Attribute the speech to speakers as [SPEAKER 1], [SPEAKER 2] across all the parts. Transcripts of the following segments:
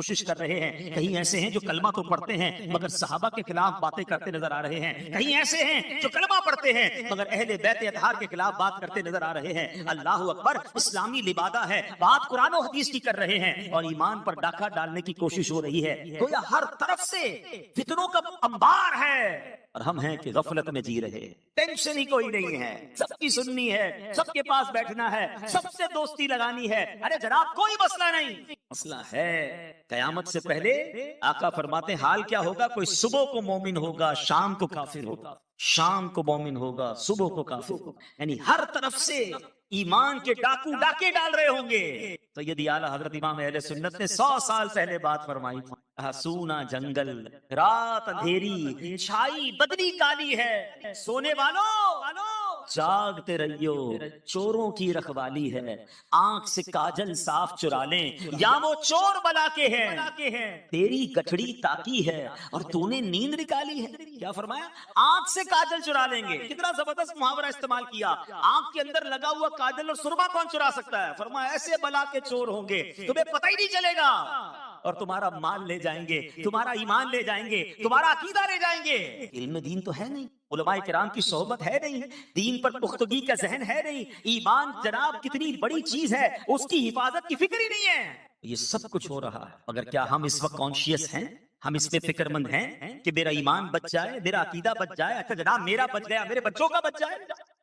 [SPEAKER 1] کوشش کر رہے ہیں، کہیں ایسے ہیں جو کلمہ تو پڑھتے ہیں مگر صحابہ کے خلاف باتیں کرتے نظر آ رہے ہیں، کہیں ایسے ہیں جو کلمہ پڑھتے ہیں مگر اہل بیت اطہار کے خلاف بات کرتے نظر آ رہے ہیں۔ اللہ اکبر، اسلامی لبادہ ہے، بات قرآن و حدیث کی کر رہے ہیں اور ایمان پر ڈاکہ ڈالنے کی کوشش ہو رہی ہے۔ گویا ہر طرف سے فتنوں کا انبار ہے اور ہم ہیں کہ غفلت میں جی رہے، ٹینشن ہی کوئی نہیں ہے، سب کی سننی ہے، سب کے پاس بیٹھنا ہے، سب سے دوستی لگانی ہے۔ ارے جناب کوئی مسئلہ نہیں، مسئلہ ہے قیامت سے پہلے آقا فرماتے ہیں حال کیا ہوگا، کوئی صبح کو مومن ہوگا، شام کو کافر ہوگا، شام کو مومن ہوگا، صبح کو کافر ہوگا، یعنی ہر طرف سے ایمان کے ڈاکو ڈاکے ڈال رہے ہوں گے۔ سیدی اعلیٰ حضرت امام اہل سنت نے 100 سال پہلے بات فرمائی تھی، سونا جنگل، رات اندھیری، چھائی بدنی کالی ہے، سونے والوں جاگتے رہیو، چوروں کی رکھوالی ہے، آنکھ سے کاجل صاف چرا لیں یا وہ چور بلا کے ہیں، تیری گٹھڑی تاکی ہے اور تو نے نیند نکالی ہے۔ کیا فرمایا؟ آنکھ سے کاجل چرا لیں گے۔ کتنا زبردست محاورہ استعمال کیا، آنکھ کے اندر لگا ہوا کاجل اور سرما کون چرا سکتا ہے؟ فرمایا ایسے بلا کے چور ہوں گے تمہیں پتہ ہی نہیں چلے گا اور تمہارا مال لے جائیں گے، تمہارا ایمان لے جائیں گے، تمہارا عقیدہ لے جائیں گے۔ علم دین تو ہے نہیں، علماء کرام کی صحبت ہے نہیں، دین پر پختگی کا ذہن ہے نہیں، ایمان جناب کتنی بڑی چیز ہے اس کی حفاظت کی فکر ہی نہیں ہے۔ یہ سب کچھ ہو رہا ہے مگر کیا ہم اس وقت کانشیس ہیں؟ ہم اس پہ فکر مند ہیں کہ میرا ایمان بچ جائے، میرا عقیدہ بچ جائے؟ اچھا جناب میرا بچ گیا، میرے بچوں کا بچ جائے۔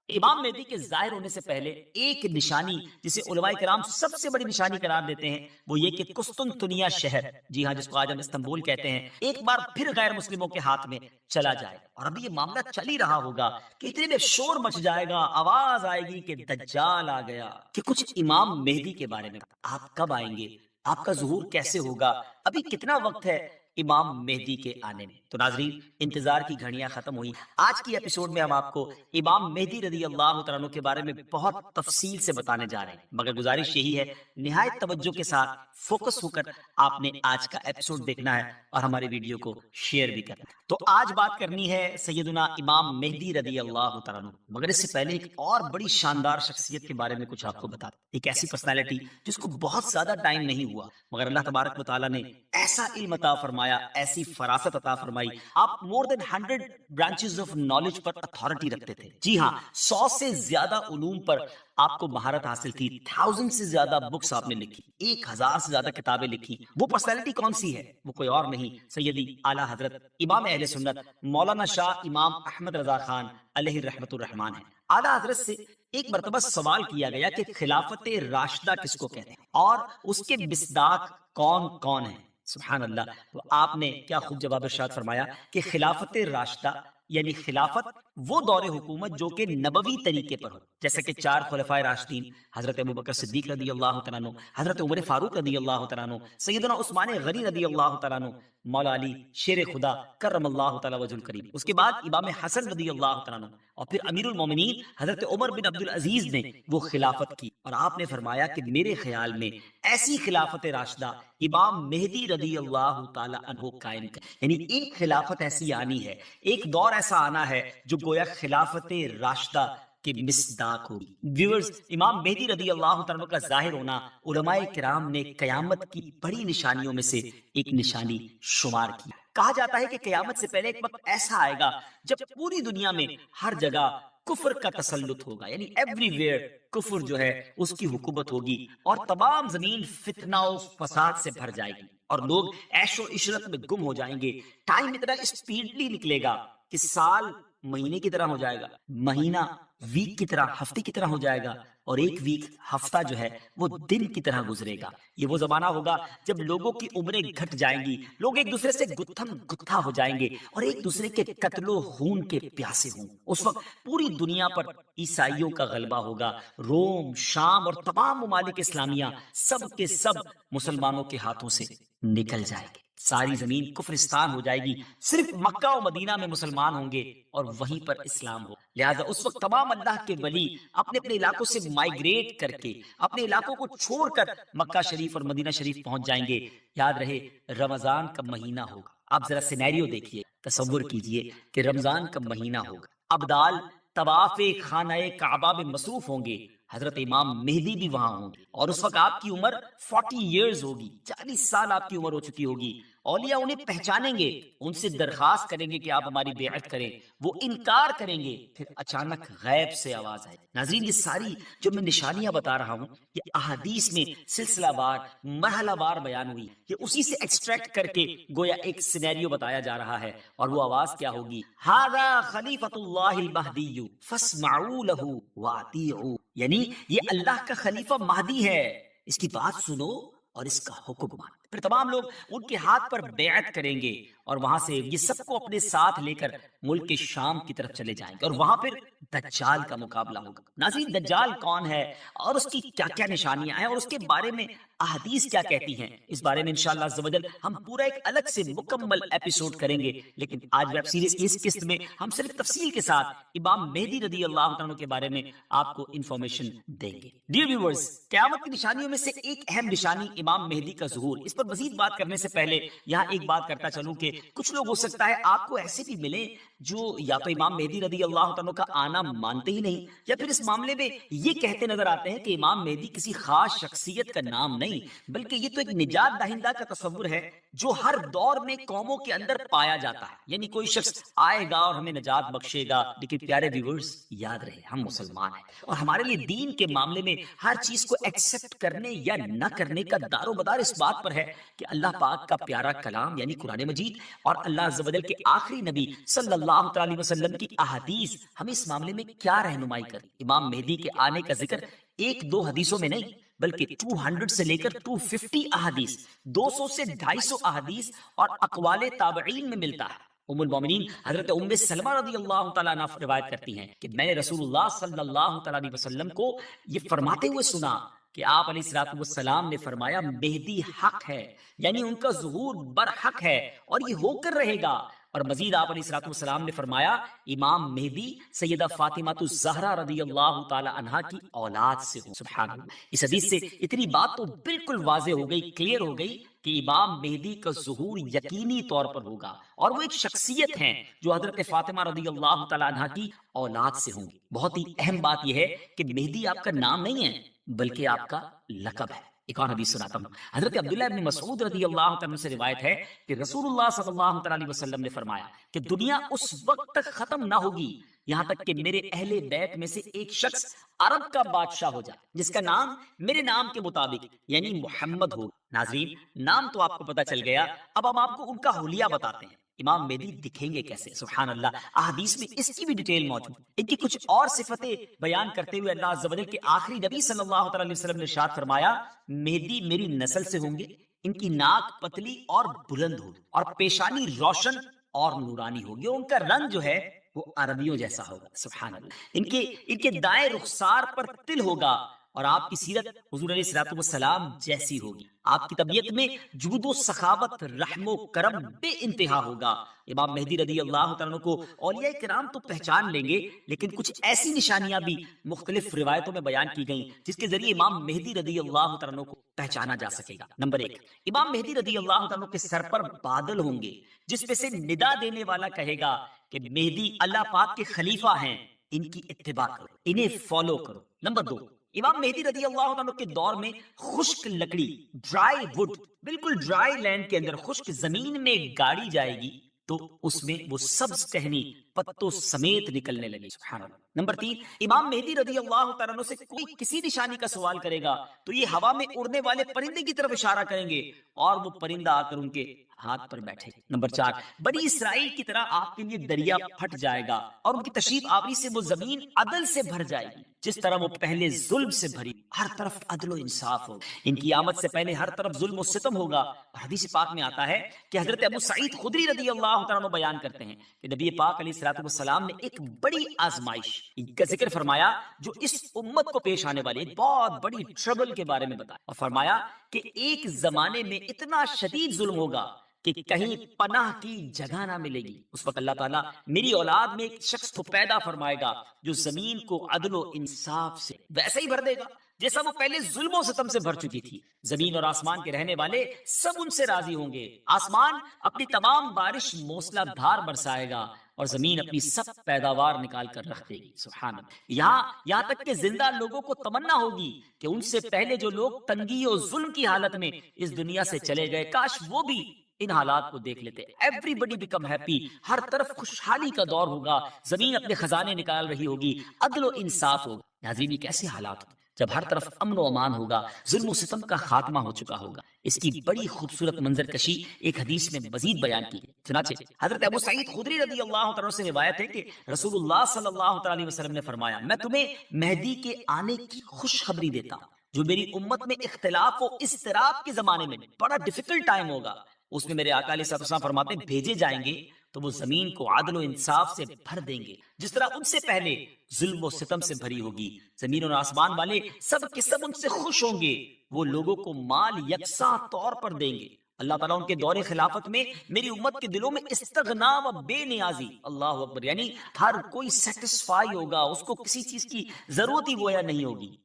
[SPEAKER 1] امام مہدی کے ظاہر ہونے سے پہلے ایک نشانی جسے علماء کرام سب سے بڑی نشانی قرار دیتے ہیں وہ یہ کہ قسطنطنیہ شہر، جی ہاں جس کو آج ہم استنبول کہتے ہیں، ایک بار پھر غیر مسلموں کے ہاتھ میں چلا جائے۔ اور ابھی یہ معاملہ چل ہی رہا ہوگا کہ اتنے میں شور مچ جائے گا، آواز آئے گی کہ دجال آ گیا، کہ کچھ امام مہدی کے بارے میں آپ کب آئیں گے، آپ کا ظہور کیسے ہوگا، ابھی کتنا وقت ہے امام مہدی کے آنے میں۔ تو ناظرین انتظار کی گھڑیاں ختم ہوئی، آج کی ایپیسوڈ میں ہم آپ کو امام مہدی رضی اللہ تعالیٰ عنہ کے بارے میں بہت تفصیل سے بتانے جا رہے ہیں، مگر گزارش یہی ہے نہایت توجہ کے ساتھ فوکس ہو کر آپ نے آج کا ایپیسوڈ دیکھنا ہے اور ہماری ویڈیو کو شیئر بھی کرنا ہے۔ تو آج بات کرنی ہے سیدنا امام مہدی رضی اللہ تعالیٰ عنہ، مگر اس سے پہلے ایک اور بڑی شاندار شخصیت کے بارے میں کچھ آپ کو بتا دیں، ایک ایسی پرسنالٹی جس کو بہت زیادہ ٹائم نہیں ہوا مگر اللہ تبارک و تعالیٰ نے ایسا علم عطا فرمایا، ایسی فراست عطا فرمائی، آپ مور دین 100 branches of knowledge per authority رکھتے تھے۔ جی ہاں 100 سے زیادہ علوم پر آپ کو مہارت حاصل تھی، 1000 سے زیادہ بکس آپ نے لکھی، 1000 سے زیادہ کتابیں لکھی۔ وہ پرسنالٹی کون سی ہے؟ وہ کوئی اور نہیں، سیدی اعلیٰ حضرت امام اہل سنت مولانا شاہ امام احمد رضا خان علیہ رحمت الرحمان ہے۔ اعلیٰ حضرت سے ایک مرتبہ سوال کیا گیا کہ خلافت راشدہ کس کو کہتے ہیں اور اس کے مصداق کون کون ہیں؟ سبحان اللہ، تو آپ نے کیا خوب جواب ارشاد فرمایا کہ خلافت راشدہ یعنی خلافت وہ دور حکومت جو کہ نبوی طریقے پر ہو، جیسے کہ 4 خلفائے راشدین حضرت ابوبکر صدیق رضی اللہ تعالیٰ عنہ، حضرت عمر فاروق رضی اللہ تعالیٰ عنہ، سیدنا عثمان غنی رضی اللہ تعالیٰ عنہ، مولا علی شیر خدا کرم اللہ تعالیٰ وجہ الکریم، اس کے بعد امام حسن رضی اللہ تعالیٰ عنہ، اور پھر امیر المومنین حضرت عمر بن عبد العزیز نے وہ خلافت کی۔ اور آپ نے فرمایا کہ میرے خیال میں ایسی خلافت راشدہ امام مہدی رضی اللہ تعالیٰ عنہ قائم کر، یعنی ایک خلافت ایسی آنی ہے، ایک دور ایسا آنا ہے جو گویا خلافت راشدہ کے مصداق ہوگی۔ ویورز، امام مہدی رضی اللہ تعالیٰ عنہ کا ظاہر ہونا علماء کرام نے قیامت کی بڑی نشانیوں میں سے ایک نشانی شمار کی۔ کہا جاتا ہے کہ قیامت سے پہلے ایک وقت ایسا آئے گا جب پوری دنیا میں ہر جگہ کفر کا تسلط ہوگا، یعنی ایوری ویئر کفر جو ہے اس کی حکومت ہوگی اور تمام زمین فتنہ و فساد سے بھر جائے گی اور لوگ عیش و عشرت میں گم ہو جائیں گے۔ ٹائم اتنا اسپیڈلی نکلے گا کہ سال مہینے کی طرح ہو جائے گا، مہینہ ویک کی طرح، ہفتے کی طرح ہو جائے گا، اور ایک ویک ہفتہ جو ہے وہ دن کی طرح گزرے گا۔ یہ وہ زمانہ ہوگا جب لوگوں کی عمریں گھٹ جائیں گی، لوگ ایک دوسرے سے گتھم گتھا ہو جائیں گے اور ایک دوسرے کے قتل و خون کے پیاسے ہوں۔ اس وقت پوری دنیا پر عیسائیوں کا غلبہ ہوگا، روم، شام اور تمام ممالک اسلامیہ سب کے سب مسلمانوں کے ہاتھوں سے نکل جائے گے، ساری زمین کفرستان ہو جائے گی، صرف مکہ و مدینہ میں مسلمان ہوں گے اور وہیں پر اسلام ہو۔ لہذا اس وقت تمام اللہ کے ولی اپنے اپنے علاقوں سے مائیگریٹ کر کے اپنے علاقوں کو چھوڑ کر مکہ شریف اور مدینہ شریف پہنچ جائیں گے۔ یاد رہے رمضان کا مہینہ ہوگا، آپ ذرا سینیریو دیکھیے، تصور کیجئے کہ رمضان کا مہینہ ہوگا، ابدال طواف خانہ کعبہ میں مصروف ہوں گے حضرت امام مہدی بھی وہاں ہوں گے، اور اس وقت آپ کی عمر 40 ایئرز ہوگی، 40 سال آپ کی عمر ہو چکی ہوگی۔ اولیاء انہیں پہچانیں گے، ان سے درخواست کریں گے کہ آپ ہماری بیعت کریں، وہ انکار کریں گے، پھر اچانک غیب سے آواز آئے۔ ناظرین، یہ ساری جو میں نشانیاں بتا رہا ہوں یہ احادیث میں سلسلہ وار مرحلہ وار بیان ہوئی، یہ اسی سے ایکسٹریکٹ کر کے گویا ایک سینیریو بتایا جا رہا ہے، اور وہ آواز کیا ہوگی؟ ھذا خلیفۃ اللہ المہدی فاسمعوا لہ واطیعوا، یعنی یہ اللہ کا خلیفہ مہدی ہے، اس کی بات سنو اور اس کا حکم مانو۔ پھر تمام لوگ ان کے ہاتھ پر بیعت کریں گے، اور وہاں سے یہ سب کو اپنے ساتھ لے کر ملک شام کی طرف چلے جائیں گے، اور وہاں پھر دجال کا مقابلہ ہوگا۔ ناظرین، دجال کون ہے اور اس کی کیا کیا نشانیاں ہیں اور اس کے بارے میں احادیث کیا کہتی ہیں، اس بارے میں انشاءاللہ عز و جل ہم پورا ایک الگ سے مکمل ایپیسوڈ کریں گے، لیکن آج ویب سیریز کی اس قسط میں ہم صرف تفصیل کے ساتھ امام مہدی رضی اللہ عنہ کے بارے میں آپ کو انفارمیشن دیں گے۔ ڈیئر ویورز، قیامت کی نشانیوں میں سے ایک اہم نشانی امام مہدی کا ظہور۔ اس پر مزید بات کرنے سے پہلے یہاں ایک بات کرتا چلوں کہ کچھ لوگ ہو سکتا ہے آپ کو ایسے بھی ملے جو یا تو امام مہدی رضی اللہ عنہ کا آنا مانتے ہی نہیں، یا پھر اس معاملے میں یہ کہتے نظر آتے ہیں کہ امام مہدی کسی خاص شخصیت کا نام نہیں، بلکہ یہ تو ایک نجات دہندہ کا تصور ہے جو ہر دور میں قوموں کے اندر پایا جاتا ہے، یعنی کوئی شخص آئے گا اور ہمیں نجات بخشے گا۔ لیکن پیارے ویورز، یاد رہے ہم مسلمان ہیں، اور ہمارے لیے دین کے معاملے میں ہر چیز کو ایکسپٹ کرنے یا نہ کرنے کا دار و مدار اس بات پر ہے کہ اللہ پاک کا پیارا کلام یعنی قرآن مجید اور اللہ عز و جل کے آخری نبی صلی اللہ تعالی وسلم کی احادیث ہمیں اس معاملے میں کیا رہنمائی کریں۔ امام مہدی کے آنے کا ذکر ایک دو حدیثوں میں نہیں، بلکہ 200 سے لے کر 250 احادیث، 200 سے 250 احادیث اور اقوال تابعین میں ملتا ہے۔ ام المومنین حضرت ام سلمہ رضی اللہ تعالیٰ عنہ روایت کرتی ہیں کہ میں نے رسول اللہ صلی اللہ تعالیٰ علیہ وسلم کو یہ فرماتے ہوئے سنا کہ آپ علیہ الصلوۃ والسلام نے فرمایا مہدی حق ہے، یعنی ان کا ظہور برحق ہے اور یہ ہو کر رہے گا۔ اور مزید آپ علیہ الصلوۃ والسلام نے فرمایا امام مہدی سیدہ فاطمہ الزہرا رضی اللہ تعالی عنہا کی اولاد سے ہوں۔ سبحان اللہ، اس حدیث سے اتنی بات تو بالکل واضح ہو گئی، کلیئر ہو گئی کہ امام مہدی کا ظہور یقینی طور پر ہوگا، اور وہ ایک شخصیت ہیں جو حضرت فاطمہ رضی اللہ تعالی عنہا کی اولاد سے ہوں گی۔ بہت ہی اہم بات یہ ہے کہ مہدی آپ کا نام نہیں ہے بلکہ آپ کا لقب ہے۔ ایک اور حدیث سناتا ہوں، حضرت عبداللہ ابن مسعود رضی اللہ عنہ سے روایت ہے کہ رسول اللہ صلی اللہ علیہ وسلم نے فرمایا کہ دنیا اس وقت تک ختم نہ ہوگی یہاں تک کہ میرے اہل بیت میں سے ایک شخص عرب کا بادشاہ ہو جائے جس کا نام میرے نام کے مطابق یعنی محمد ہو۔ ناظرین، نام تو آپ کو پتہ چل گیا، اب ہم آپ کو ان کا حلیہ بتاتے ہیں۔ امام مہدی دکھیں گے کیسے؟ سبحان اللہ، احادیث میں اس کی بھی ڈیٹیل موجود۔ ان کی کچھ اور صفتیں بیان کرتے ہوئے اللہ عز و جل کے آخری نبی صلی اللہ علیہ وسلم نے ارشاد فرمایا مہدی میری نسل سے ہوں گے، ان کی ناک پتلی اور بلند ہوگی اور پیشانی روشن اور نورانی ہوگی، اور ان کا رنگ جو ہے وہ عربیوں جیسا ہوگا۔ سبحان اللہ، ان کے دائیں رخسار پر تل ہوگا، اور آپ کی سیرت حضور علیہ الصلوۃ والسلام جیسی ہوگی۔ آپ کی طبیعت میں جود و سخاوت، رحم و کرم بے انتہا ہوگا۔ امام مہدی رضی اللہ عنہ کو اولیاء کرام تو پہچان لیں گے، لیکن کچھ ایسی نشانیاں بھی مختلف روایتوں میں بیان کی گئیں جس کے ذریعے امام مہدی رضی اللہ عنہ کو پہچانا جا سکے گا۔ نمبر 1، امام مہدی رضی اللہ عنہ کے سر پر بادل ہوں گے جس میں سے ندا دینے والا کہے گا کہ مہدی اللہ پاک کے خلیفہ ہیں، ان کی اتباع کرو، انہیں فالو کرو۔ نمبر 2، امام مہدی رضی اللہ عنہ کے دور میں خشک لکڑی، ڈرائی وڈ، بالکل ڈرائی لینڈ کے اندر خشک زمین میں گاڑی جائے گی تو اس میں وہ سبز ٹہنی پتوں سمیت نکلنے لگی۔ سبحان اللہ۔ نمبر 3، امام مہدی رضی اللہ عنہ سے کوئی کسی نشانی کا سوال کرے گا تو یہ ہوا میں اڑنے والے پرندے کی طرف اشارہ کریں گے اور وہ پرندہ آ کر ان کے ہاتھ پر بیٹھے گا۔ نمبر 4، بنی اسرائیل کی طرح آپ کے لیے دریا پھٹ جائے گا اور ان کی تشریف آوری سے وہ زمین عدل سے بھر جائے گی جس طرح وہ پہلے ظلم سے بھری، ہر طرف عدل و انصاف ہوگا۔ ان کی آمد سے پہلے ہر طرف ظلم و ستم ہوگا۔ اور حدیث پاک میں آتا ہے کہ حضرت ابو سعید خدری رضی اللہ عنہ بیان کرتے ہیں کہ نبی پاک علیہ الصلوۃ والسلام نے ایک بڑی آزمائش کا ذکر فرمایا جو اس امت کو پیش آنے والی ایک بہت بڑی ٹربل کے بارے میں بتایا، اور فرمایا کہ ایک زمانے میں اتنا شدید ظلم ہوگا کہ کہیں پناہ کی جگہ نہ ملے گی۔ اس وقت اللہ تعالیٰ میری اولاد میں ایک شخص کو پیدا فرمائے گا جو زمین کو عدل و انصاف سے ویسے ہی بھر دے گا جیسا وہ پہلے ظلم و ستم سے بھر چکی تھی۔ زمین اور آسمان کے رہنے والے سب ان سے راضی ہوں گے۔ آسمان اپنی تمام بارش موسلا دھار برسائے گا اور زمین اپنی سب پیداوار نکال کر رکھ دے گی. سبحان اللہ. یہاں تک کہ زندہ لوگوں کو تمنا ہوگی کہ ان سے پہلے جو لوگ تنگی اور ظلم کی حالت میں اس دنیا سے چلے گئے کاش وہ بھی ان حالات کو دیکھ لیتے. ایوری بڈی بیکم ہیپی. ہر طرف خوشحالی کا دور ہوگا. زمین اپنے خزانے نکال رہی ہوگی. عدل و انصاف ہوگا. ناظرین یہ کیسے حالات ہوں جب ہر طرف امن و امان ہوگا, ظلم و ستم کا خاتمہ ہو چکا ہوگا. اس کی بڑی خوبصورت منظر کشی ایک حدیث میں مزید بیان کی ہے. چنانچہ حضرت ابو سعید خدری رضی اللہ تعالیٰ سے روایت ہے کہ رسول اللہ صلی اللہ تعالیٰ علیہ وسلم نے فرمایا, میں تمہیں مہدی کے آنے کی خوشخبری دیتا ہوں جو میری امت میں اختلاف و اضطراب کے زمانے میں بڑا ڈیفیکلٹ ٹائم ہوگا. اس میں میرے آقا علیہ السلام فرماتے ہیں بھیجے جائیں گے تو وہ زمین کو عدل و انصاف سے بھر دیں گے جس طرح ان سے پہلے ظلم و ستم سے بھری ہوگی. زمین اور آسمان والے سب کے سب ان سے خوش ہوں گے. وہ لوگوں کو مال یکساں طور پر دیں گے. اللہ تعالیٰ ان کے دور خلافت میں میری امت کے دلوں میں استغنا و بے نیازی, اللہ اکبر, یعنی ہر کوئی سیٹسفائی ہوگا, اس کو کسی چیز کی ضرورت ہی گویا نہیں ہوگی,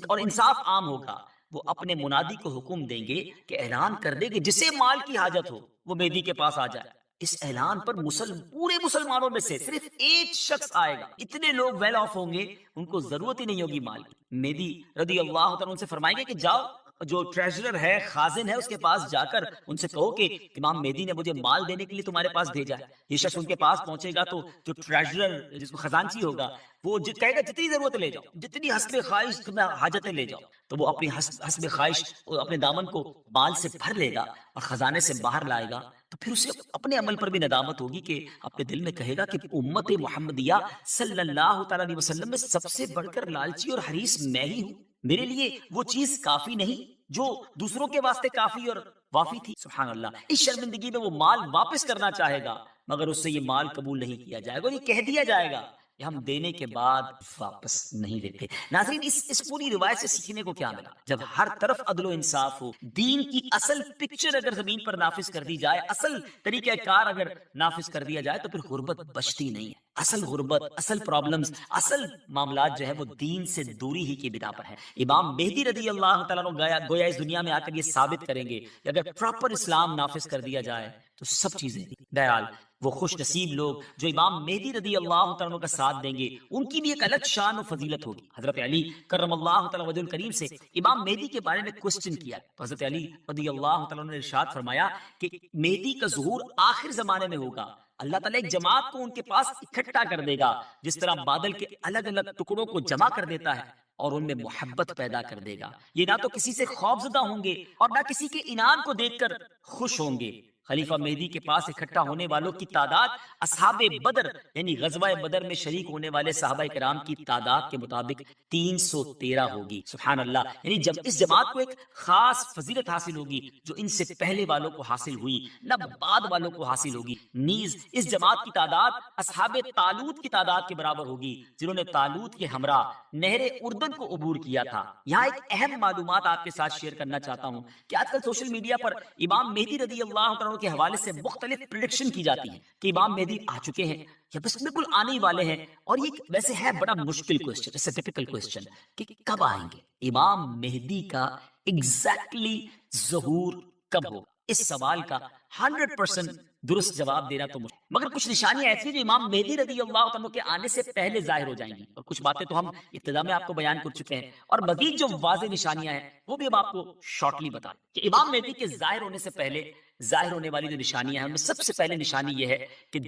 [SPEAKER 1] اور انصاف عام ہوگا. وہ اپنے منادی کو حکم دیں گے کہ اعلان کر دے کہ جسے مال کی حاجت ہو وہ مہدی کے پاس آ جائے. اس اعلان پر پورے مسلمانوں میں سے صرف ایک شخص آئے گا. اتنے لوگ ویل آف ہوں گے ان کو ضرورت ہی نہیں ہوگی مال کی. مہدی رضی اللہ تعالیٰ ان سے فرمائیں گے کہ جاؤ جو ٹریجرر ہے, خازن ہے, اس کے پاس جا کر ان سے کہو کہ امام مہدی نے مجھے مال دینے کے لیے تمہارے پاس بھیجا ہے. یہ شخص ان کے پاس پہنچے گا تو جو ٹریجرر جس کو خزانچی ہوگا وہ کہے گا جتنی ضرورت لے جاؤ, جتنی حسب خواہش حاجتیں لے جاؤ. تو وہ اپنی حسب خواہش اپنے دامن کو مال سے بھر لے گا اور خزانے سے باہر لائے گا. تو پھر اسے اپنے عمل پر بھی ندامت ہوگی کہ اپنے دل میں کہے گا کہ امت محمدیہ صلی اللہ تعالیٰ علیہ وسلم میں سب سے بڑھ کر لالچی اور حریص میں ہی ہوں. میرے لیے وہ چیز کافی نہیں جو دوسروں کے واسطے کافی اور وافی تھی. سبحان اللہ. اس شرمندگی میں وہ مال واپس کرنا چاہے گا مگر اس سے یہ مال قبول نہیں کیا جائے گا. یہ کہہ دیا جائے گا کہ ہم دینے کے بعد واپس نہیں دیتے. ناظرین اس پوری روایت سے سیکھنے کو کیا ملا؟ جب ہر طرف عدل و انصاف ہو, دین کی اصل پکچر اگر زمین پر نافذ کر دی جائے, اصل طریقہ کار اگر نافذ کر دیا جائے تو پھر غربت بچتی نہیں ہے. اصل غربت, اصل پرابلمز, اصل معاملات جو ہے وہ دین سے دوری ہی کی بنا پر ہے. امام مہدی رضی اللہ تعالیٰ عنہ گویا اس دنیا میں آ کر یہ ثابت کریں گے کہ اگر پراپر اسلام نافذ کر دیا جائے تو سب چیزیں. بہرحال وہ خوش نصیب لوگ جو امام مہدی رضی اللہ تعالیٰ عنہ کا ساتھ دیں گے ان کی بھی ایک الگ شان و فضیلت ہوگی. حضرت علی کرم اللہ تعالیٰ وجہ الکریم سے امام مہدی کے بارے میں کوسچن کیا تو حضرت علی رضی اللہ تعالیٰ عنہ نے ارشاد فرمایا کہ مہدی کا ظہور آخر زمانے میں ہوگا. اللہ تعالیٰ ایک جماعت کو ان کے پاس اکٹھا کر دے گا جس طرح بادل کے الگ الگ ٹکڑوں کو جمع کر دیتا ہے اور ان میں محبت پیدا کر دے گا. یہ نہ تو کسی سے خوفزدہ ہوں گے اور نہ کسی کے انعام کو دیکھ کر خوش ہوں گے. خلیفہ مہدی کے پاس اکٹھا ہونے والوں کی تعداد اصحاب بدر یعنی غزوہ بدر میں شریک ہونے والے صحابہ کرام کی تعداد کے مطابق 313 ہوگی. سبحان اللہ. یعنی جب اس جماعت کو ایک خاص فضیلت حاصل ہوگی جو ان سے پہلے والوں کو حاصل ہوئی نہ بعد والوں کو حاصل ہوگی. نیز اس جماعت کی تعداد اصحاب طالوت کی تعداد کے برابر ہوگی جنہوں نے طالوت کے ہمراہ نہر اردن کو عبور کیا تھا. یہاں ایک اہم معلومات آپ کے ساتھ شیئر کرنا چاہتا ہوں کہ آج کل سوشل میڈیا پر امام مہدی رضی اللہ عنہ کے حوالے سے مختلف پریڈکشن کی جاتی ہے کہ امام مہدی آ چکے ہیں یا بس بالکل آنے ہی والے ہیں. اور یہ ویسے ہے بڑا مشکل کوسچن, اس سے ٹپیکل کوسچن کہ کب آئیں گے امام مہدی کا ایگزیکٹلی ظہور کب ہو. اس سوال کا 100% درست جواب دینا تو مشکل, مگر کچھ نشانیاں ایسی جو امام مہدی رضی اللہ عنہ کے آنے سے پہلے ظاہر ہو جائیں گی. اور کچھ باتیں تو ہم ابتدا میں آپ کو بیان کر چکے ہیں اور مزید جو واضح نشانیاں ہیں وہ بھی اب آپ کو شارٹلی بتا کہ امام مہدی کے ظاہر ہونے سے پہلے ظاہر ہونے والی جو نشانیاں ہیں ان میں سب سے پہلے نشانی یہ ہے کہ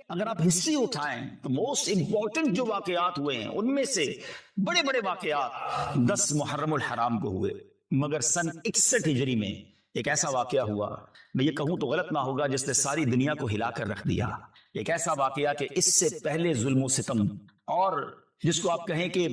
[SPEAKER 2] اگر آپ ہسٹری اٹھائیں تو موسٹ امپورٹنٹ جو واقعات ہوئے ہیں ان میں سے بڑے بڑے واقعات 10 محرم الحرام کو ہوئے, مگر سن 61 ہجری میں ایک ایسا واقعہ ہوا, میں یہ کہوں تو غلط نہ ہوگا, جس نے ساری دنیا کو ہلا کر رکھ دیا. ایک ایسا واقعہ کہ اس سے پہلے ظلم و ستم اور جس کو آپ کہیں کہ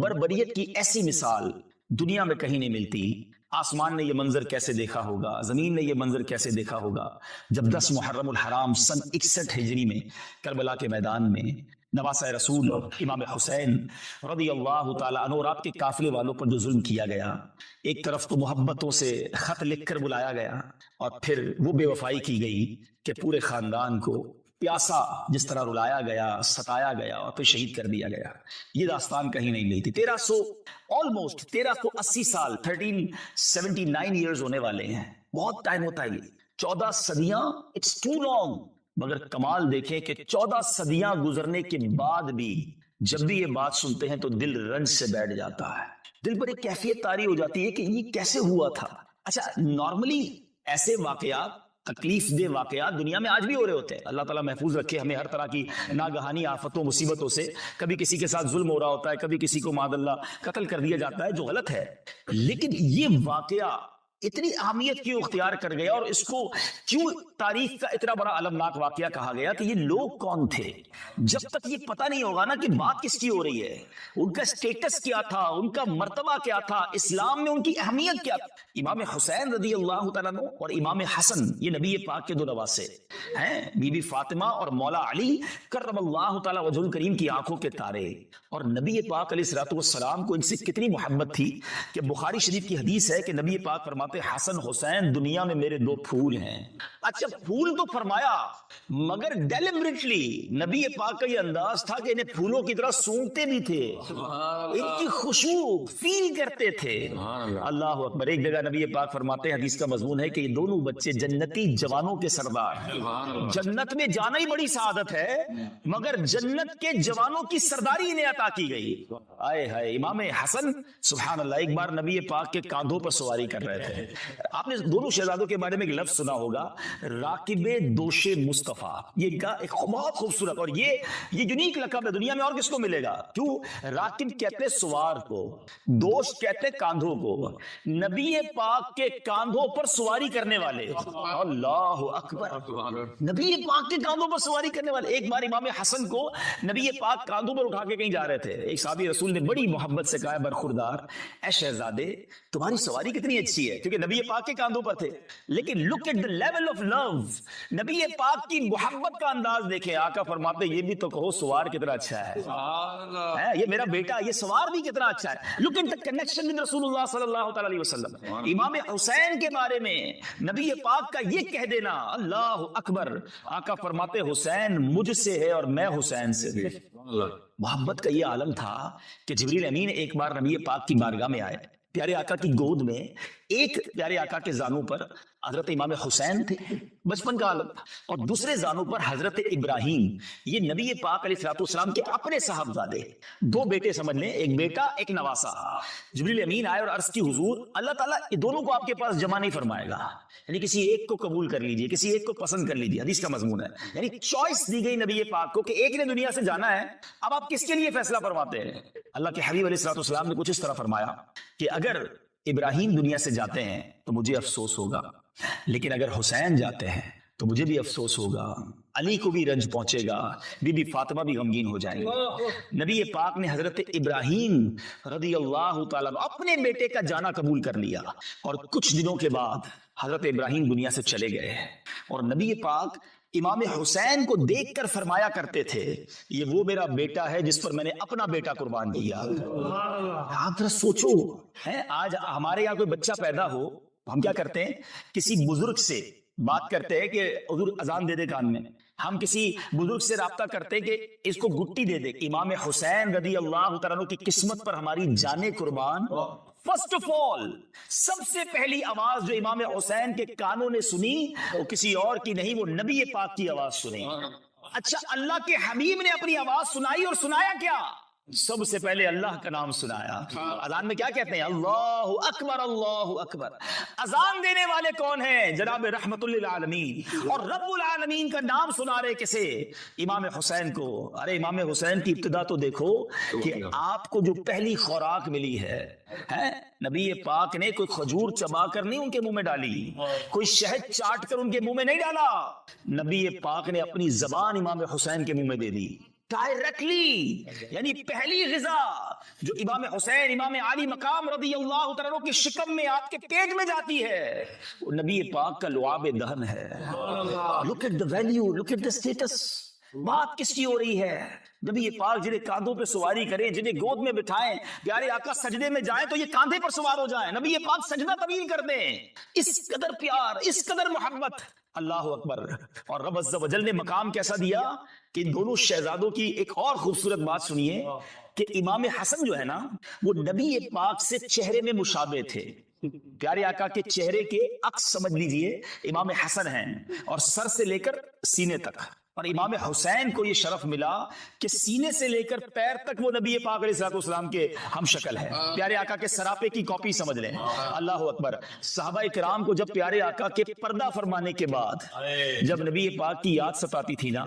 [SPEAKER 2] بربریت کی ایسی مثال دنیا میں کہیں نہیں ملتی. آسمان نے یہ منظر کیسے دیکھا ہوگا, زمین نے یہ منظر کیسے دیکھا ہوگا جب 10 محرم الحرام سن 61 ہجری میں کربلا کے میدان میں نواسہ رسول امام حسین رضی اللہ تعالیٰ عنہ اور آپ کے قافلے والوں پر جو ظلم کیا گیا, ایک طرف تو محبتوں سے خط لکھ کر بلایا گیا اور پھر وہ بے وفائی کی گئی کہ پورے خاندان کو پیاسا جس طرح رلایا گیا, ستایا گیا اور پھر شہید کر دیا گیا. یہ داستان کہیں نہیں ملتی. 1380 سال 1379 ایئرز ہونے والے ہیں. بہت ٹائم ہوتا ہے یہ, 14 صدیاں. It's too long. مگر کمال دیکھیں کہ 14 صدیاں گزرنے کے بعد بھی جب بھی یہ بات سنتے ہیں تو دل رنج سے بیٹھ جاتا ہے، دل پر ایک کیفیت طاری ہو جاتی ہے کہ یہ کیسے ہوا تھا۔ اچھا، نارملی ایسے واقعات، تکلیف دہ واقعات دنیا میں آج بھی ہو رہے ہوتے ہیں۔ اللہ تعالیٰ محفوظ رکھے ہمیں ہر طرح کی ناگہانی آفتوں مصیبتوں سے۔ کبھی کسی کے ساتھ ظلم ہو رہا ہوتا ہے، کبھی کسی کو معاذ اللہ قتل کر دیا جاتا ہے، جو غلط ہے، لیکن یہ واقعہ اتنی اہمیت کیوں اختیار کر گیا اور اس کو کیوں تاریخ کا اتنا بڑا المناک واقعہ کہا گیا کہ یہ لوگ کون تھے؟ جب تک یہ پتہ نہیں ہوگا نا کہ بات کس کی ہو رہی ہے، ان کا سٹیٹس کیا تھا، ان کا مرتبہ کیا تھا، اسلام میں ان کی اہمیت کیا تھا۔ امام حسین رضی اللہ تعالیٰ عنہ اور امام حسن، یہ نبی پاک کے دو نواسے ہیں، بی بی فاطمہ اور مولا علی کرم اللہ تعالیٰ وجہ الکریم کی آنکھوں کے تارے، اور نبی پاک علیہ الصلوۃ والسلام کو ان سے کتنی محبت تھی کہ بخاری شریف کی حدیث ہے کہ نبی پاک فرماتے حسن حسین دنیا میں میرے دو پھول ہیں۔ اچھا، پھول تو فرمایا، مگر ڈیلیبریٹلی نبی پاک کا یہ انداز تھا کہ انہیں پھولوں کی طرح سونگتے بھی تھے، ان کی خوشبو فیل کرتے تھے۔ اللہ اکبر۔ ایک جگہ نبی پاک فرماتے ہیں، حدیث کا مضمون ہے کہ یہ دونوں بچے جنتی جوانوں کے سردار ہیں۔ جنت میں جانا ہی بڑی سعادت ہے، مگر جنت کے جوانوں کی سرداری انہیں عطا کی گئی۔ آئے ہائے، امام حسن سبحان اللہ ایک بار نبی پاک کے کاندھوں پر سواری کر رہے تھے۔ آپ نے دونوں شہزادوں کے بارے میں ایک لفظ سنا ہوگا، راکب دوش مصطفیٰ۔ یہ ایک بہت خوبصورت اور یہ یونیک لقب ہے، دنیا میں اور کس کو ملے گا؟ کیوں؟ راکب کہتے سوار کو، دوش کہتے کاندھوں کو۔ نبی پاک کے کاندھوں پر سواری کرنے والے، اللہ اکبر، نبی پاک کے کاندھوں پر سواری کرنے والے۔ ایک بار امام حسن کو نبی پاک کاندھوں پر اٹھا کے کہیں جا رہے تھے، ایک صحابی رسول نے بڑی محبت سے کہا، برخوردار اے شہزادے تمہاری سواری کتنی اچھی ہے، کیونکہ نبی پاک کے کاندھوں پر تھے، لیکن look at the level of love, نبی پاک کی محبت کا انداز دیکھیں۔ آقا فرماتے یہ بھی تو کہو سوار کتنا اچھا ہے، یہ میرا بیٹا، یہ سوار بھی کتنا اچھا ہے۔ Look at the connection with رسول اللہ صلی اللہ تعالی علیہ وسلم۔ امام حسین کے بارے میں نبی پاک کا یہ کہہ دینا، اللہ اکبر، آقا فرماتے حسین مجھ سے ہے اور میں حسین سے ہوں۔ محبت کا یہ عالم تھا کہ جبریل امین ایک بار نبی پاک کی بارگاہ میں آئے، پیارے آقا کی گود میں ایک پیارے آقا کے زانوں پر حضرت امام حسین تھے، بچپن کا عالم، اور دوسرے زانوں پر حضرت ابراہیم، یہ نبی پاک علیہ الصلوۃ والسلام کے اپنے صاحبزادے، دو بیٹے سمجھ لیں، ایک بیٹا ایک نواسا۔ جبریل امین آئے اور عرض کی حضور اللہ تعالیٰ یہ دونوں کو آپ کے پاس جمع نہیں فرمائے گا، یعنی کسی ایک کو قبول کر لیجئے، کسی ایک کو پسند کر لیجئے۔ حدیث کا مضمون ہے، یعنی چوائس دی گئی نبی پاک کو کہ ایک نے دنیا سے جانا ہے، اب آپ کس کے لیے فیصلہ فرماتے ہیں؟ اللہ کے حبیب علیہ الصلوۃ والسلام نے کچھ اس طرح فرمایا کہ اگر ابراہیم دنیا سے جاتے ہیں تو مجھے افسوس ہوگا، لیکن اگر حسین جاتے ہیں تو مجھے بھی افسوس ہوگا، علی کو بھی رنج پہنچے گا، بی بی فاطمہ بھی غمگین ہو جائیں گے۔ نبی پاک نے حضرت ابراہیم رضی اللہ تعالیٰ اپنے بیٹے کا جانا قبول کر لیا، اور کچھ دنوں کے بعد حضرت ابراہیم دنیا سے چلے گئے، اور نبی پاک امام حسین کو دیکھ کر فرمایا کرتے تھے یہ وہ میرا بیٹا ہے جس پر میں نے اپنا بیٹا قربان کیا۔ آپ ذرا سوچو، آج ہمارے یہاں کوئی بچہ پیدا ہو، ہم کیا کرتے ہیں؟ کسی بزرگ سے بات کرتے ہیں کہ حضور اذان دے دے کان میں، ہم کسی بزرگ سے رابطہ کرتے ہیں کہ اس کو گٹی دے دے۔ امام حسین رضی اللہ تعالیٰ عنہ کی قسمت پر ہماری جانیں قربان۔ فرسٹ آف آل، سب سے پہلی آواز جو امام حسین کے کانوں نے سنی وہ کسی اور کی نہیں، وہ نبی پاک کی آواز سنی۔ اچھا، اللہ کے حبیب نے اپنی آواز سنائی، اور سنایا کیا؟ سب سے پہلے اللہ کا نام سنایا۔ اذان میں کیا کہتے ہیں؟ اللہ اکبر، اللہ اکبر۔ اذان دینے والے کون ہیں؟ جناب رحمت للعالمین، اور رب العالمین کا نام سنا رہے کسے؟ امام حسین کو۔ ارے امام حسین کی ابتدا تو دیکھو کہ آپ کو جو پہلی خوراک ملی ہے، نبی پاک نے کوئی کھجور چبا کر نہیں ان کے منہ میں ڈالی، کوئی شہد چاٹ کر ان کے منہ میں نہیں ڈالا، نبی پاک نے اپنی زبان امام حسین کے منہ میں دے دی ڈائریکٹلی، یعنی پہلی غذا جو امام حسین، امام علی مقام رضی اللہ تعالیٰ عنہ کی شکم میں، آپ کے پیٹ میں جاتی ہے، وہ نبی پاک کا لعاب دہن ہے۔ Look at the value, look at the status۔ بات کس کی ہو رہی ہے؟ نبی پاک جنہیں کاندھوں پہ سواری کریں، جنہیں گود میں بٹھائیں، پیارے آقا سجدے میں جائیں تو یہ کاندھے پر سوار ہو جائیں، نبی پاک سجدہ طویل کر دیں، اس قدر پیار، اس قدر محبت۔ اللہ اکبر۔ اور رب عز و جل نے مقام کیسا دیا کہ ان دونوں شہزادوں کی ایک اور خوبصورت بات سنیے کہ امام حسن جو ہے نا وہ نبی پاک سے چہرے میں مشابہ تھے، پیارے آقا کے چہرے کے عکس سمجھ لیجئے امام حسن ہیں اور سر سے لے کر سینے تک، اور امام حسین کو یہ شرف ملا کہ سینے سے لے کر پیر تک وہ نبی پاک علیہ الصلوۃ والسلام کے ہم شکل ہے. پیارے آقا کے سراپے کی کاپی سمجھ لیں. اللہ اکبر. صحابہ کرام کو جب پیارے آقا کے پردہ فرمانے کے بعد جب نبی پاک کی یاد ستاتی تھی نا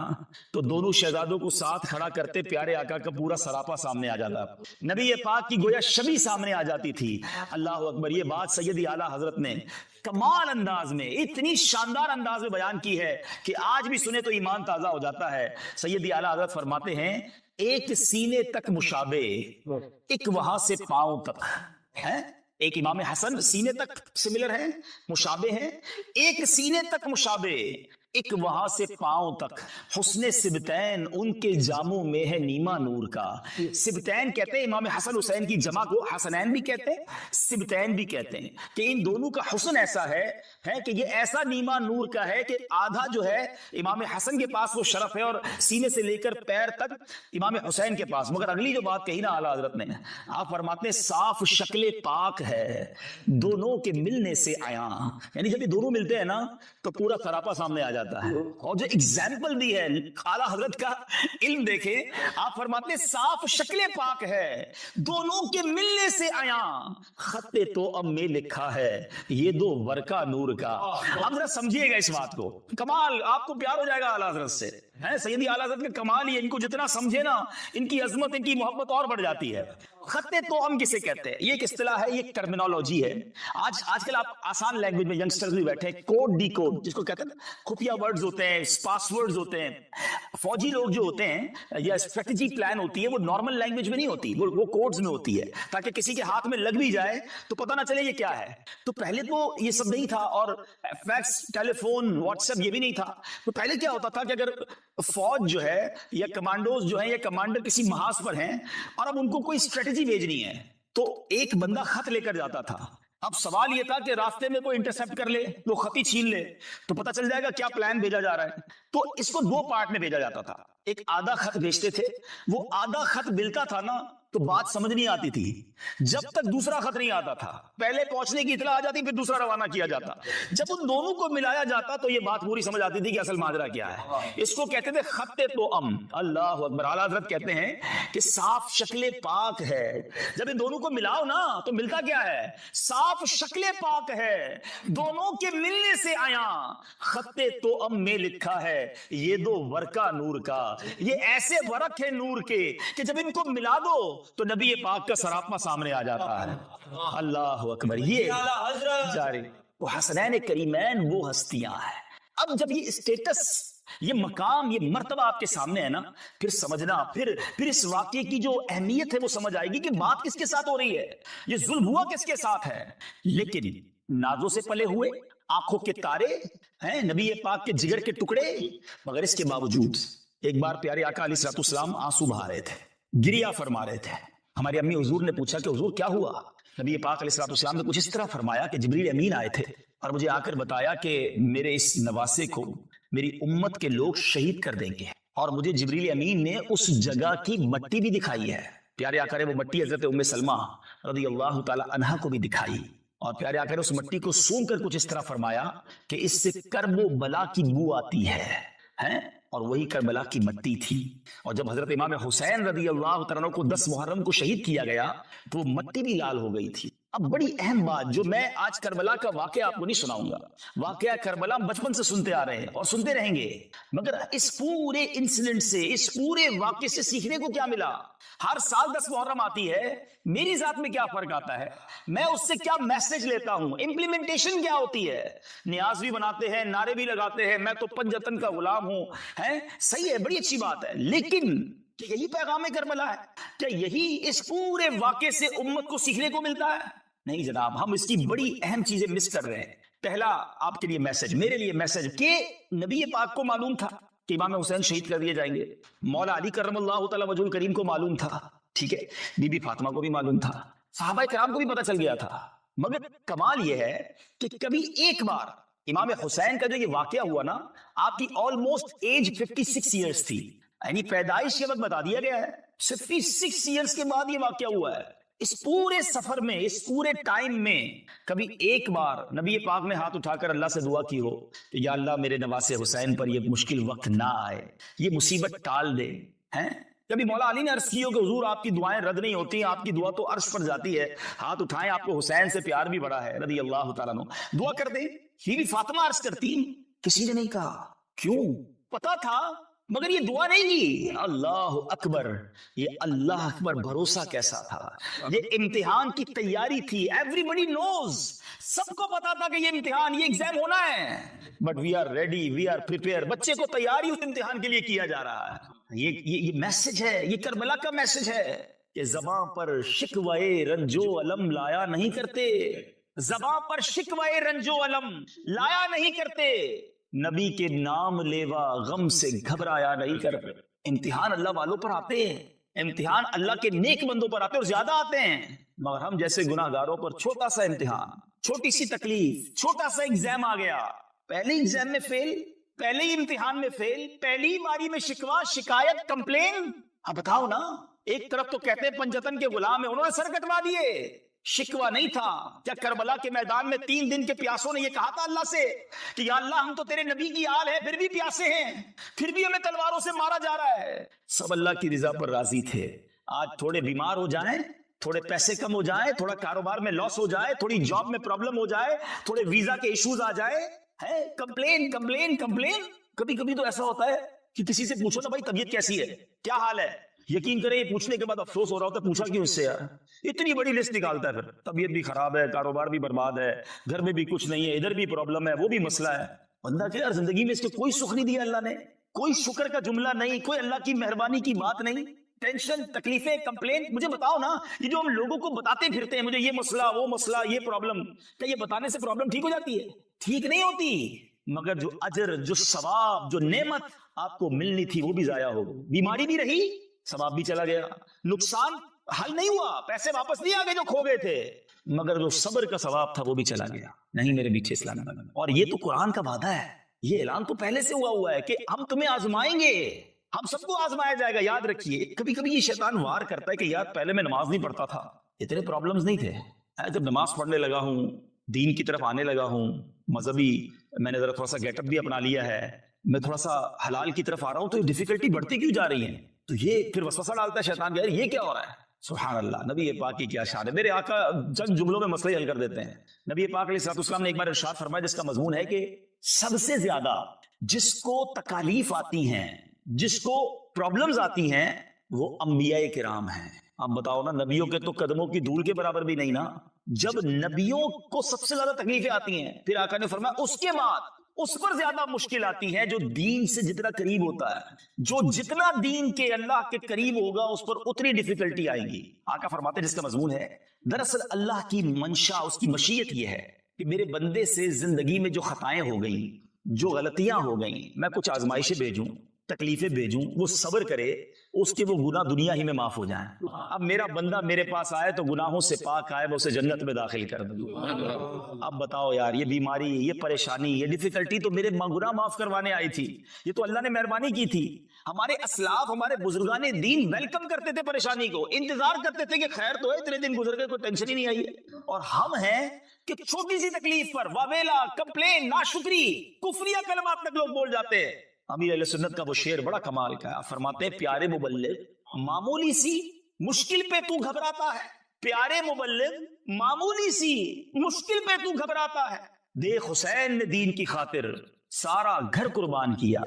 [SPEAKER 2] تو دونوں شہزادوں کو ساتھ کھڑا کرتے پیارے آقا کا پورا سراپا سامنے آ جاتا، نبی پاک کی گویا شبیہ سامنے آ جاتی تھی. اللہ اکبر. یہ بات سیدی اعلیٰ حضرت نے کمال انداز میں، اتنی شاندار انداز میں بیان کی ہے کہ آج بھی سنے تو ایمان تازہ ہو جاتا ہے. سیدی اعلیٰ حضرت فرماتے ہیں ایک سینے تک مشابہ، ایک وہاں سے پاؤں تک ہے. ایک امام حسن سینے تک سملر ہے، مشابہ ہے، ایک سینے تک مشابہ، ایک وہاں سے پاؤں تک. حسن سبتین ان کے جاموں میں ہے نیما نور کا. سبتین کہتے ہیں امام حسن حسین کی جمع کو حسنین بھی کہتے ہیں، سبتین بھی کہتے ہیں، کہ ان دونوں کا حسن ایسا ہے کہ یہ ایسا نیما نور کا ہے کہ آدھا جو ہے امام حسن کے پاس وہ شرف ہے اور سینے سے لے کر پیر تک امام حسین کے پاس. مگر اگلی جو بات کہی نا اعلیٰ حضرت نے، آپ فرماتے ہیں صاف شکل پاک ہے دونوں کے ملنے سے آیا. یعنی جب یہ دونوں ملتے ہیں نا تو پورا سراپا سامنے آ جاتا ہے. اور جو اگزامپل دی ہے اعلیٰ حضرت کا علم دیکھیں، آپ فرماتے ہیں صاف شکل پاک ہے دونوں کے ملنے سے آیا، خط تو اب میں لکھا ہے یہ دو ورقہ نور کا. اب ذرا سمجھیے گا اس بات کو، کمال آپ کو پیار ہو جائے گا اعلیٰ حضرت سے. سیدی اعلیٰ حضرت کا کمال ہی ان کو جتنا سمجھے نا ان کی عظمت ان کی محبت اور بڑھ جاتی ہے. خط تو ہم کسے کہتے ہیں؟ یہ ایک اصطلاح ہے، یہ ٹرمینالوجی ہے. آج کل آپ آسان لینگویج میں ینگسٹرز بھی بیٹھے ہیں، کوڈ ڈی کوڈ جس کو کہتے ہیں، خفیہ ورڈز ہوتے ہیں، پاس ورڈز ہوتے ہیں. فوجی لوگ جو ہوتے ہیں یا اسٹریٹجی پلان ہوتی ہے وہ نارمل لینگویج میں نہیں ہوتی، وہ کوڈز میں ہوتی ہے تاکہ کسی کے ہاتھ میں لگ بھی جائے تو پتہ نہ چلے یہ کیا ہے. تو پہلے تو یہ سب نہیں تھا، اور فیکس، ٹیلی فون، واٹس ایپ یہ بھی نہیں تھا. تو پہلے کیا ہوتا تھا کہ اگر فوج جو ہے یا کمانڈوز جو ہیں یا کمانڈر کسی محاذ پر ہیں اور اب ان کو کوئی اسٹریٹجی بھیجنی ہے تو ایک بندہ خط لے کر جاتا تھا. اب سوال یہ تھا کہ راستے میں کوئی انٹرسپٹ کر لے، وہ خط ہی چھین لے تو پتہ چل جائے گا کیا پلان بھیجا جا رہا ہے. تو اس کو دو پارٹ میں بھیجا جاتا تھا. ایک آدھا خط بھیجتے تھے، وہ آدھا خط ملتا تھا نا تو بات سمجھ نہیں آتی تھی جب تک دوسرا خط نہیں آتا تھا. پہلے پہنچنے کی اطلاع آ جاتی پھر دوسرا روانہ کیا جاتا. جب ان دونوں کو ملایا جاتا تو یہ بات پوری سمجھ آتی تھی کہ اصل ماجرا کیا ہے. اس کو کہتے تھے خط توأم. اللہ اکبر. اعلیٰ حضرت کہتے ہیں کہ صاف شکل پاک ہے. جب ان دونوں کو ملاؤ نا تو ملتا کیا ہے؟ صاف شکل پاک ہے دونوں کے ملنے سے آیا، خط توأم میں لکھا ہے یہ دو ورقہ نور کا. یہ ایسے ورق ہیں نور کے کہ جب ان کو ملا دو تو نبی پاک کا سراپا سامنے آ جاتا ہے. اللہ اکبر. یہ جاری وہ حسنین کریمین وہ ہستیاں ہیں. اب جب یہ اسٹیٹس، یہ مقام، یہ مرتبہ آپ کے سامنے ہے نا، پھر سمجھنا، پھر اس واقعے کی جو اہمیت ہے وہ سمجھ آئے گی کہ بات کس کے ساتھ ہو رہی ہے، یہ ظلم ہوا کس کے ساتھ ہے. لیکن نازوں سے پلے ہوئے، آنکھوں کے تارے ہیں، نبی پاک کے جگر کے ٹکڑے، مگر اس کے باوجود ایک بار پیارے آقا علیہ الصلوۃ والسلام آنسو بہا رہے تھے، گریا فرما رہے تھے. ہماری امی حضور نے پوچھا کہ حضور کیا ہوا؟ نبی پاک علیہ الصلوۃ والسلام نے کچھ اس طرح فرمایا کہ جبریل امین آئے تھے اور مجھے آ کر بتایا کہ میرے اس نواسے کو میری امت کے لوگ شہید کر دیں گے. اور مجھے جبریل امین نے اس جگہ کی مٹی بھی دکھائی ہے. پیارے آقا نے وہ مٹی حضرت ام سلمہ رضی اللہ تعالی عنہا کو بھی دکھائی، اور پیارے آقا نے اس مٹی کو سونگ کر کچھ اس طرح فرمایا کہ اس سے کرب و بلا کی بو آتی ہے. اور وہی کربلا کی مٹی تھی. اور جب حضرت امام حسین رضی اللہ تعالیٰ عنہ کو 10 محرم کو شہید کیا گیا تو وہ مٹی بھی لال ہو گئی تھی. اب بڑی اہم بات جو میں آج کربلا کا واقعہ آپ کو نہیں سناؤں گا، واقعہ کربلا بچپن سے سنتے آ رہے ہیں اور سنتے رہیں گے، مگر اس پورے انسیڈنٹ سے، اس پورے واقعے سے سیکھنے کو کیا ملا؟ ہر سال 10 محرم آتی ہے، میری ذات میں کیا فرق آتا ہے؟ میں اس سے کیا میسج لیتا ہوں؟ امپلیمنٹیشن کیا ہوتی ہے؟ نیاز بھی بناتے ہیں، نعرے بھی لگاتے ہیں، میں تو پنجتن کا غلام ہوں، صحیح ہے، بڑی اچھی بات ہے، لیکن کیا یہی پیغام کربلا ہے؟ کیا یہی اس پورے واقعے سے امت کو سیکھنے کو ملتا ہے؟ نہیں جناب، ہم اس کی بڑی اہم چیزیں مس کر رہے ہیں. پہلا آپ کے لیے میسج، میرے لیے میسج، کہ نبی پاک کو معلوم تھا کہ امام حسین شہید کر دیے جائیں گے. مولا علی کرم اللہ تعالی وجہ الکریم کو معلوم تھا، ٹھیک ہے، بی بی فاطمہ کو بھی معلوم تھا، صحابہ کرام کو بھی پتہ چل گیا تھا. مگر کمال یہ ہے کہ کبھی ایک بار امام حسین کا جو یہ واقعہ ہوا نا، آپ کی آلموسٹ ایج 56 ایئرز تھی، یعنی پیدائش کے وقت بتا دیا گیا ہے، 56 ایئرز کے بعد یہ واقعہ ہوا ہے. اس پورے سفر میں، اس پورے ٹائم میں کبھی ایک بار نبی پاک نے ہاتھ اٹھا کر اللہ سے دعا کی ہو کہ یا اللہ میرے نواسے حسین پر یہ مشکل وقت نہ آئے، یہ مصیبت ٹال دے ہیں؟ کبھی مولا علی نے عرض کی ہو کہ حضور آپ کی دعائیں رد نہیں ہوتی، آپ کی دعا تو عرش پر جاتی ہے، ہاتھ اٹھائیں، آپ کو حسین سے پیار بھی بڑا ہے رضی اللہ تعالیٰ عنہ، دعا کر دیں؟ یہ بھی فاطمہ عرض کرتی، کسی نے نہیں کہا، کیوں؟ پتا تھا مگر یہ دعا نہیں کی۔ اللہ اکبر، یہ اللہ اکبر بھروسہ کیسا تھا، یہ امتحان کی تیاری تھی، ایوری بڈی نوز، سب کو پتا تھا کہ یہ امتحان، یہ ایگزام ہونا ہے، but we are ready, we are prepare, بچے کو تیاری اس امتحان کے لیے کیا جا رہا ہے۔ یہ میسج ہے، یہ کربلا کا میسج ہے کہ زباں پر شکوے رنجو علم لایا نہیں کرتے، زباں پر شکوے رنجو علم لایا نہیں کرتے، نبی کے نام لیوا غم سے گھبرایا نہیں کرتے۔ امتحان اللہ والوں پر آتے ہیں، امتحان اللہ کے نیک بندوں پر آتے ہیں اور زیادہ آتے ہیں، مگر ہم جیسے گناہ گاروں پر چھوٹا سا امتحان، چھوٹی سی تکلیف، چھوٹا سا ایگزام آ گیا، پہلے ایگزام میں فیل، پہلے ہی امتحان میں فیل، پہلی باری میں شکوا، شکایت، کمپلین۔ اب بتاؤ نا، ایک طرف تو کہتے ہیں پنجتن کے غلام ہیں، انہوں نے سر کٹوا دیے، شکوہ نہیں تھا؟ کیا کربلا کے میدان میں 3 دن کے پیاسوں نے یہ کہا تھا اللہ سے کہ یا اللہ ہم تو تیرے نبی کی آل ہے، پھر بھی پیاسے ہیں، پھر بھی ہمیں تلواروں سے مارا جا رہا ہے؟ سب اللہ کی رضا پر راضی تھے۔ آج تھوڑے بیمار ہو جائیں، تھوڑے پیسے کم ہو جائیں، تھوڑا کاروبار میں لاس ہو جائے، تھوڑی جاب میں پرابلم ہو جائے، تھوڑے ویزا کے ایشوز آ جائے، ہے کمپلین کمپلین کمپلین۔ کبھی کبھی تو ایسا ہوتا ہے کہ کسی سے پوچھو نا بھائی طبیعت کیسی ہے، کیا حال ہے، یقین کریں یہ پوچھنے کے بعد افسوس ہو رہا ہوتا ہے پوچھا کیوں اس سے یار، اتنی بڑی لسٹ نکالتا ہے، پھر طبیعت بھی خراب ہے، کاروبار بھی برباد ہے، گھر میں بھی کچھ نہیں ہے، ادھر بھی پرابلم ہے، وہ بھی مسئلہ ہے۔ بندہ کہ یار زندگی میں اس کو کوئی سکھ نہیں دیا اللہ نے، کوئی شکر کا جملہ نہیں، کوئی اللہ کی مہربانی کی بات نہیں، ٹینشن، تکلیفیں، کمپلین۔ مجھے بتاؤ نا، یہ جو ہم لوگوں کو بتاتے پھرتے ہیں مجھے یہ مسئلہ، وہ مسئلہ، یہ پرابلم، کیا یہ بتانے سے پرابلم ٹھیک ہو جاتی ہے؟ ٹھیک نہیں ہوتی، مگر جو اجر، جو ثواب، جو نعمت آپ کو ملنی تھی وہ بھی ضائع ہو گئی، بیماری بھی رہی، ثواب بھی چلا گیا، نقصان حل نہیں ہوا، پیسے واپس نہیں آ گئے جو کھو گئے تھے، مگر جو صبر کا ثواب تھا وہ بھی چلا گیا۔ نہیں میرے میٹھے اسلام بھائیو، اور یہ تو قرآن کا وعدہ ہے، یہ اعلان تو پہلے سے ہوا ہے کہ ہم تمہیں آزمائیں گے، ہم سب کو آزمایا جائے گا۔ یاد رکھیے کبھی کبھی یہ شیطان وار کرتا ہے کہ یار پہلے میں نماز نہیں پڑھتا تھا، اتنے پرابلمز نہیں تھے، جب نماز پڑھنے لگا ہوں، دین کی طرف آنے لگا ہوں، مذہبی میں نے ذرا تھوڑا سا گیٹ اپ بھی اپنا لیا ہے، میں تھوڑا سا حلال کی طرف آ رہا ہوں، تو یہ ڈیفیکلٹی بڑھتی کیوں جا رہی ہے؟ تو یہ پھر وسوسہ ڈالتا ہے شیطان کہ یار یہ کیا ہو رہا ہے۔ سبحان اللہ، نبی پاک کی کیا شان ہے، میرے آقا چند جملوں میں مسئلے حل کر دیتے ہیں۔ نبی پاک علیہ الصلوۃ والسلام نے ایک بار ارشاد فرمایا جس کا مضمون ہے کہ سب سے زیادہ جس کو تکالیف آتی ہیں، جس کو پرابلمز آتی ہیں، وہ انبیاء کرام ہیں۔ اب بتاؤ نا، نبیوں کے تو قدموں کی دھول کے برابر بھی نہیں نا، جب نبیوں کو سب سے زیادہ تکلیفیں آتی ہیں، پھر آقا نے فرمایا اس کے بعد اس پر زیادہ مشکل آتی ہے جو دین سے جتنا قریب ہوتا ہے، جو جتنا دین کے اللہ کے قریب ہوگا اس پر اتنی ڈیفیکلٹی آئے گی۔ آقا فرماتے ہیں جس کا مضمون ہے، دراصل اللہ کی منشا، اس کی مشیت یہ ہے کہ میرے بندے سے زندگی میں جو خطائیں ہو گئیں، جو غلطیاں ہو گئیں، میں کچھ آزمائشیں بھیجوں، تکلیفیں بھیجوں، وہ صبر کرے، اس کے وہ گناہ دنیا ہی میں معاف ہو جائیں۔ اب میرا بندہ میرے پاس آئے تو گناہوں سے پاک آئے، میں اسے جنت میں داخل کر دوں۔ اب بتاؤ یار، یہ بیماری، یہ پریشانی، یہ ڈیفیکلٹی تو میرے گناہ معاف کروانے آئی تھی، یہ تو اللہ نے مہربانی کی تھی۔ ہمارے اسلاف، ہمارے بزرگان دین ویلکم کرتے تھے پریشانی کو، انتظار کرتے تھے کہ خیر تو ہے، اتنے دن گزر گئے، کوئی ٹینشن ہی نہیں آئی ہے۔ اور ہم ہیں کہ چھوٹی سی تکلیف پر واویلا، کمپلین، ناشکری، کفریہ کلمات تک لوگ بول جاتے ہیں۔ امیر علیہ سنت کا وہ شعر بڑا کمال کا ہے، فرماتے ہیں پیارے مبلغ معمولی سی مشکل پہ تو گھبراتا ہے، پیارے مبلغ معمولی سی مشکل پہ تو گھبراتا ہے، دیکھ حسین نے دین کی خاطر سارا گھر قربان کیا۔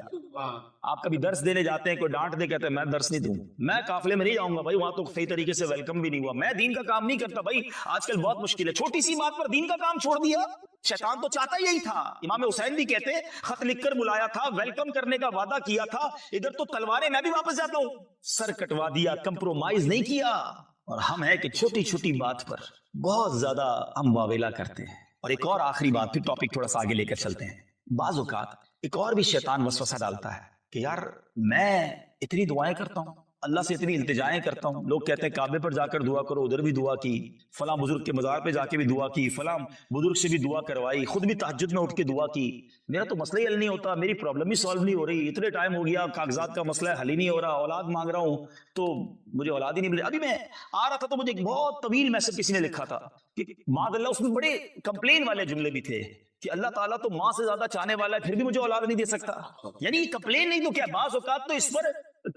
[SPEAKER 2] آپ کبھی درس دینے جاتے ہیں، کوئی ڈانٹ دے، کہتے ہیں میں درس نہیں دوں، میں قافلے میں نہیں جاؤں گا بھائی، وہاں تو صحیح طریقے سے ویلکم بھی نہیں ہوا، میں دین کا کام نہیں کرتا بھائی، آج کل بہت مشکل ہے، چھوٹی سی بات پر دین کا کام چھوڑ دیا۔ شیطان تو چاہتا یہی تھا، امام حسین بھی کہتے خط لکھ کر بلایا تھا، ویلکم کرنے کا وعدہ کیا تھا، ادھر تو تلواریں، میں بھی واپس جاتا ہوں، سر کٹوا دیا، کمپرومائز نہیں کیا۔ اور ہم ہے کہ چھوٹی چھوٹی بات پر بہت زیادہ ہم واویلا کرتے ہیں۔ اور ایک اور آخری بات، پھر ٹاپک تھوڑا سا آگے لے کر چلتے ہیں۔ بعض اوقات ایک اور بھی شیطان وسوسہ ڈالتا ہے کہ یار میں اتنی دعائیں کرتا ہوں، اللہ سے اتنی التجائیں کرتا ہوں. لوگ کہتے ہیں کعبے پر جا کر دعا کرو, ادھر بھی دعا کی, فلاں بزرگ کے مزار پہ جا کے بھی دعا کی, فلاں بزرگ سے بھی دعا کروائی, خود بھی تہجد میں اٹھ کے دعا کی. میرا تو مسئلہ ہی حل نہیں ہوتا, میری پرابلم ہی سالو نہیں ہو رہی, اتنے ٹائم ہو گیا, کاغذات کا مسئلہ حل ہی نہیں ہو رہا, اولاد مانگ رہا ہوں تو مجھے اولاد ہی نہیں مل رہی. ابھی میں آ رہا تھا تو مجھے ایک بہت طویل میسج کسی نے لکھا تھا کہ معاذ اللہ, اس میں بڑے کمپلین والے جملے بھی تھے کہ اللہ تعالیٰ تو ماں سے زیادہ چاہنے والا ہے, پھر بھی مجھے اولاد نہیں دے سکتا. یعنی کمپلین نہیں تو کیا, بعض اوقات تو اس پر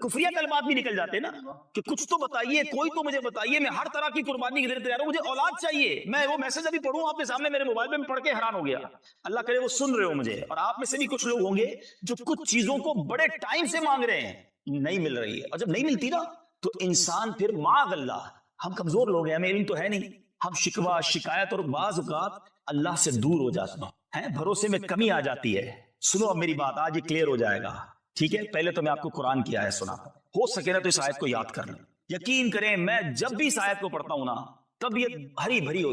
[SPEAKER 2] کفریہ کلمات بھی نکل جاتے نا کہ کچھ تو بتائیے, کوئی تو مجھے بتائیے, میں ہر طرح کی قربانی کے لیے تیار ہوں, مجھے اولاد چاہیے. میں وہ میسج ابھی پڑھوں آپ کے سامنے میرے موبائل میں پڑھ کے حیران ہو گیا. اللہ کرے وہ سن رہے ہو مجھے, اور آپ میں سے بھی کچھ لوگ ہوں گے جو کچھ چیزوں کو بڑے ٹائم سے مانگ رہے ہیں, نہیں مل رہی ہے, اور جب نہیں ملتی نا تو انسان پھر معاذ اللہ, ہم کمزور لوگ ہیں, ہمیں علم تو ہے نہیں, ہم شکوہ شکایت اور بعض اوقات اللہ سے دور ہو جاتے ہیں, بھروسے میں کمی آ جاتی ہے. سنو اب میری بات, آج یہ کلیئر ہو جائے گا, ٹھیک ہے؟ پہلے تو میں آپ کو قرآن کی آیت سنا, ہو سکے نا تو اس آیت کو یاد کر لیں. یقین کریں میں جب بھی اس آیت کو پڑھتا ہوں نا تب یہ ہری بھری